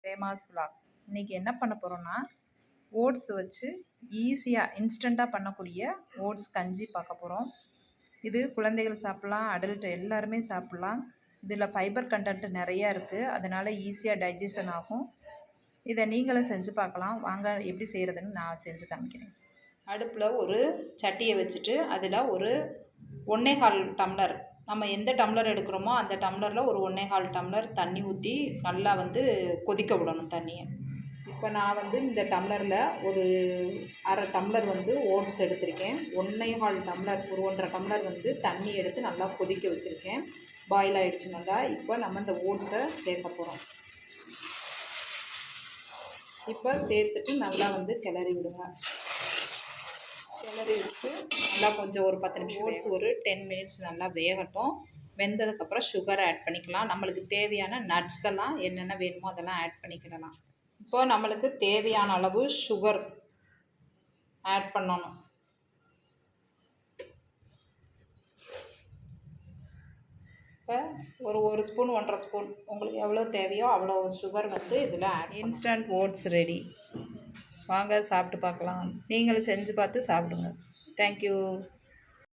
Prema's vlog. இன்றைக்கி என்ன பண்ண போகிறோன்னா ஓட்ஸ் வச்சு ஈஸியாக இன்ஸ்டண்ட்டாக பண்ணக்கூடிய ஓட்ஸ் கஞ்சி பார்க்க போகிறோம். இது குழந்தைகள் சாப்பிட்லாம், அடல்ட் எல்லாருமே சாப்பிட்லாம். இதில் ஃபைபர் கண்டென்ட் நிறையா இருக்குது, அதனால் ஈஸியாக டைஜஷன் ஆகும். இதை நீங்களும் செஞ்சு பார்க்கலாம். வாங்க எப்படி செய்கிறதுன்னு நான் செஞ்சு காமிக்கிறேன். அடுப்பில் ஒரு சட்டியை வச்சுட்டு அதில் ஒரு 1.25 டம்ளர், நம்ம எந்த டம்ளர் எடுக்கிறோமோ அந்த டம்ளரில் ஒரு 1.25 டம்ளர் தண்ணி ஊற்றி நல்லா கொதிக்க விடணும் தண்ணியை. இப்போ நான் இந்த டம்ளரில் ஒரு 1/2 டம்ளர் ஓட்ஸ் எடுத்திருக்கேன். 1.25 டம்ளர், ஒரு 1.5 டம்ளர் தண்ணி எடுத்து நல்லா கொதிக்க வச்சுருக்கேன். பாயில் ஆகிடுச்சு நல்லா. இப்போ நம்ம இந்த ஓட்ஸை சேர்க்க போகிறோம். இப்போ சேர்த்துட்டு நல்லா கிளறி விடுங்க. கிளறி விட்டு நல்லா கொஞ்சம் ஒரு 10 நிமிஷம் ஓட்ஸ் ஒரு 10 மினிட்ஸ் நல்லா வேகட்டும். வெந்ததுக்கப்புறம் சுகர் ஆட் பண்ணிக்கலாம். நம்மளுக்கு தேவையான நட்ஸ் எல்லாம் என்னென்ன வேணுமோ அதெல்லாம் ஆட் பண்ணிக்கிடலாம். இப்போ நம்மளுக்கு தேவையான அளவு சுகர் ஆட் பண்ணணும். இப்போ ஒரு ஸ்பூன் 1.5 ஸ்பூன் உங்களுக்கு எவ்வளோ தேவையோ அவ்வளோ சுகர் இதில் ஆட். Instant oats ready. வாங்க சாப்பிட்டு பார்க்கலாம். நீங்களும் செஞ்சு பார்த்து சாப்பிடுங்க. தேங்க்யூ.